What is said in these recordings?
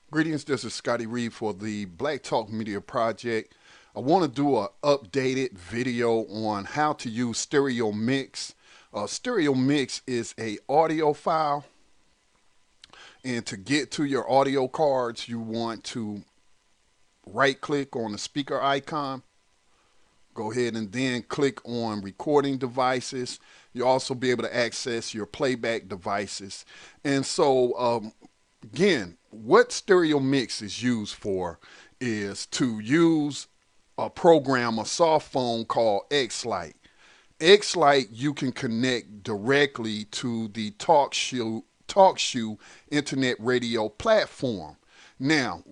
Greetings, this is Scotty Reed for the Black Talk Media Project. I want to do an updated video on how to use stereo mix. Stereo mix is a audio file, and to get to your audio cards, you want to right click on the speaker icon. Go ahead and then click on recording devices. You'll also be able to access your playback devices. And so, again, what stereo mix is used for is to use a program, a soft phone called X-Lite. X-Lite you can connect directly to the Talkshoe internet radio platform. Now,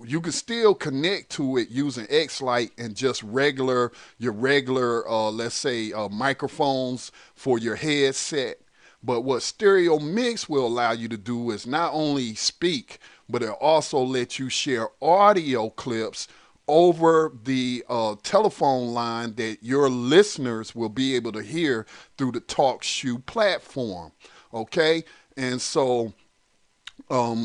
you can still connect to it using X-Lite and just your regular, let's say, microphones for your headset. But what stereo mix will allow you to do is not only speak, but it'll also let you share audio clips over the telephone line that your listeners will be able to hear through the TalkShoe platform. Okay, and so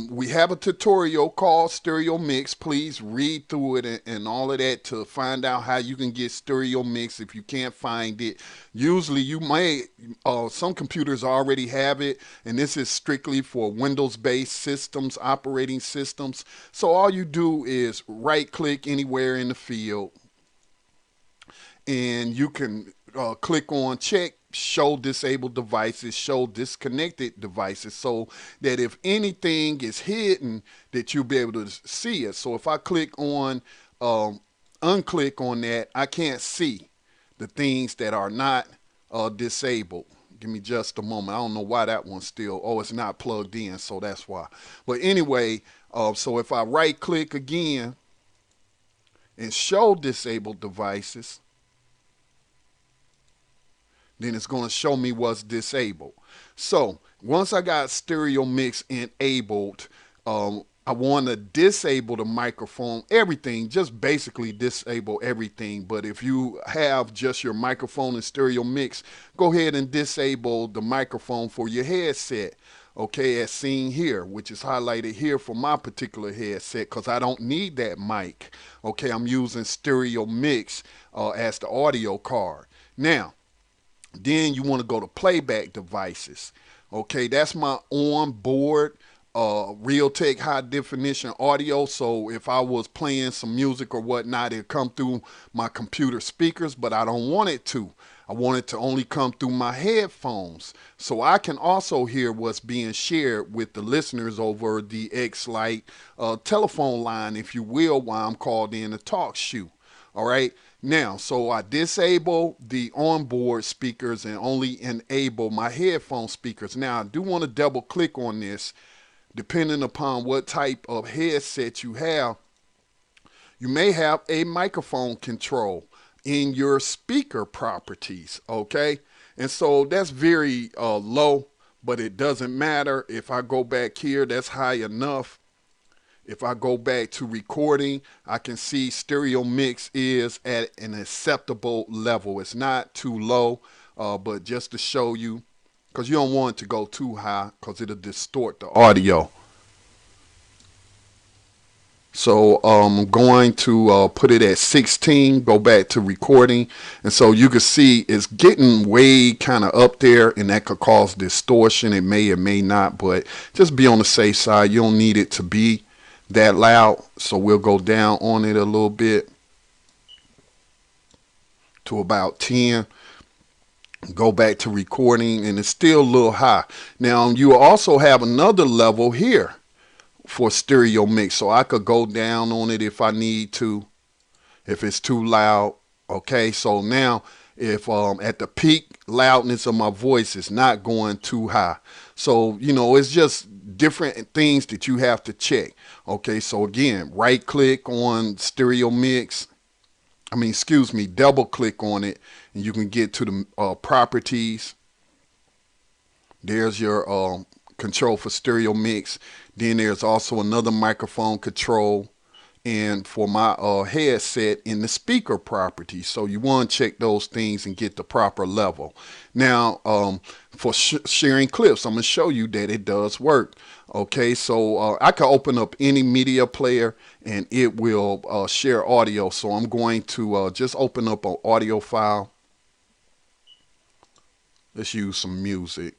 we have a tutorial called Stereo Mix. Please read through it and all of that to find out how you can get Stereo Mix if you can't find it. Usually you may, some computers already have it, and this is strictly for Windows-based systems, operating systems. So all you do is right-click anywhere in the field, and you can click on check show disabled devices, show disconnected devices, so that if anything is hidden, that you'll be able to see it. So if I click on, unclick on that, I can't see the things that are not disabled. Give me just a moment. I don't know why that one's still, oh, it's not plugged in, so that's why. But anyway, so if I right click again and show disabled devices, then it's going to show me what's disabled. So once I got stereo mix enabled, I want to disable the microphone, everything, just basically disable everything. But if you have just your microphone and stereo mix, go ahead and disable the microphone for your headset. Okay, as seen here, which is highlighted here for my particular headset, because I don't need that mic. Okay, I'm using stereo mix as the audio card. Now, then you want to go to playback devices. Okay, that's my onboard Realtek high definition audio. So if I was playing some music or whatnot, it'd come through my computer speakers, but I don't want it to. I want it to only come through my headphones. So I can also hear what's being shared with the listeners over the X-Lite telephone line, if you will, while I'm called in to Talkshoe. All right. Now, so I disable the onboard speakers and only enable my headphone speakers. Now, I do want to double click on this. Depending upon what type of headset you have, you may have a microphone control in your speaker properties. Okay. And so that's very low, but it doesn't matter. If I go back here, that's high enough. If I go back to recording, I can see stereo mix is at an acceptable level. It's not too low, but just to show you, because you don't want it to go too high because it'll distort the audio. So I'm going to put it at 16, go back to recording. And so you can see it's getting way kind of up there, and that could cause distortion. It may or may not, but just be on the safe side. You don't need it to be that loud. So we'll go down on it a little bit to about 10. Go back to recording, and it's still a little high. Now you also have another level here for stereo mix, so I could go down on it if I need to, if it's too loud. Okay, so now if at the peak loudness of my voice is not going too high. So it's just different things that you have to check. Okay, so again, right click on stereo mix, double click on it, and you can get to the properties. There's your control for stereo mix. Then there's also another microphone control, and for my headset in the speaker property. So you want to check those things and get the proper level. Now, for sharing clips, I'm going to show you that it does work. Okay, so I can open up any media player and it will share audio. So I'm going to just open up an audio file. Let's use some music.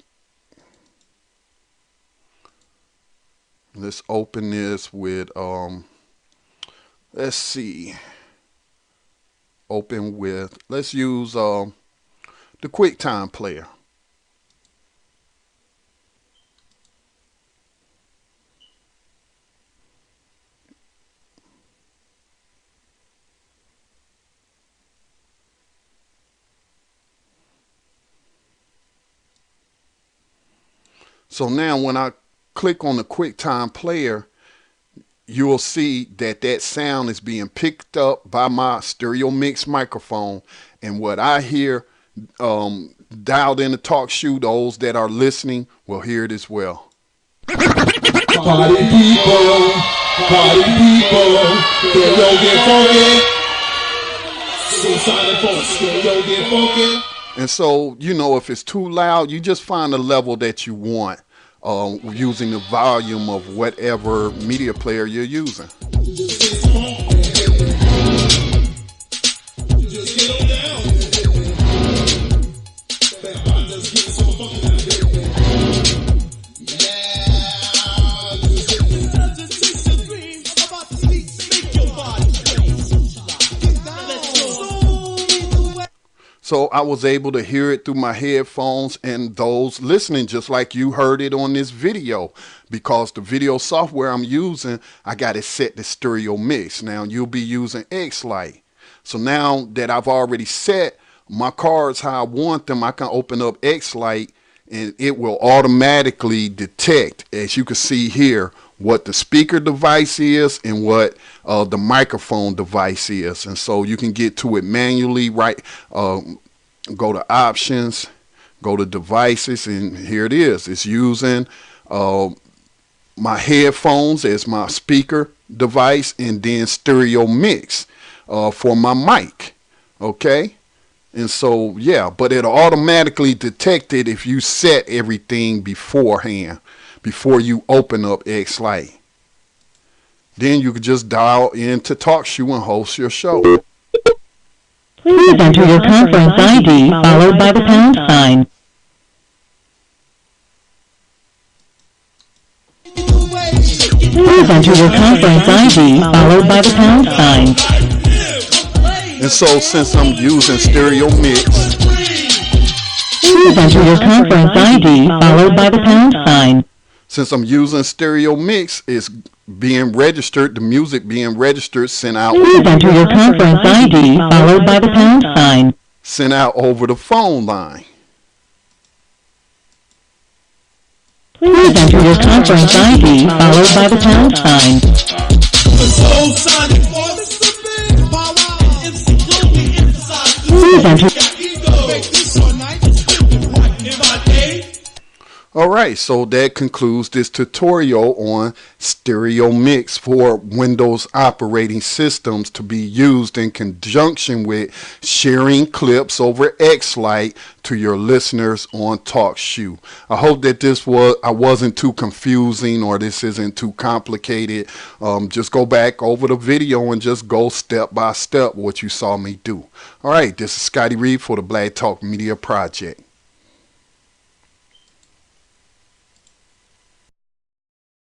Let's open this with, let's see, open with, let's use the QuickTime player. So now when I click on the QuickTime player, you will see that that sound is being picked up by my stereo mix microphone, and what I hear dialed in the Talkshoe, those that are listening will hear it as well. Party people, stereo get funky. Suicide folks, stereo get funky. And so, you know, if it's too loud, you just find the level that you want using the volume of whatever media player you're using. So I was able to hear it through my headphones, and those listening just like you heard it on this video, because the video software I'm using, I got it set to stereo mix. Now you'll be using X-Lite. So now that I've already set my cards how I want them, I can open up X-Lite and it will automatically detect, as you can see here, what the speaker device is and what the microphone device is. And so you can get to it manually, right? Go to options, go to devices, and here it is. It's using my headphones as my speaker device, and then stereo mix for my mic. Okay? And so, yeah, but it'll automatically detect it if you set everything beforehand, before you open up X-Lite. Then you can just dial into Talkshoe and host your show. Please enter your conference ID followed by the pound sign. Please enter your conference ID followed by the pound sign. And so since I'm using stereo mix, please enter your conference ID followed by the pound sign. Since I'm using stereo mix, it's being registered, the music being registered, sent out. Please enter your conference ID followed by the pound sign. Sent out over the phone line. Please enter your conference ID followed by the pound sign. Please enter. Alright, so that concludes this tutorial on stereo mix for Windows operating systems to be used in conjunction with sharing clips over X-Lite to your listeners on Talkshoe. I hope that I wasn't too confusing, or this isn't too complicated. Just go back over the video and just go step by step what you saw me do. Alright, this is Scotty Reed for the Black Talk Media Project.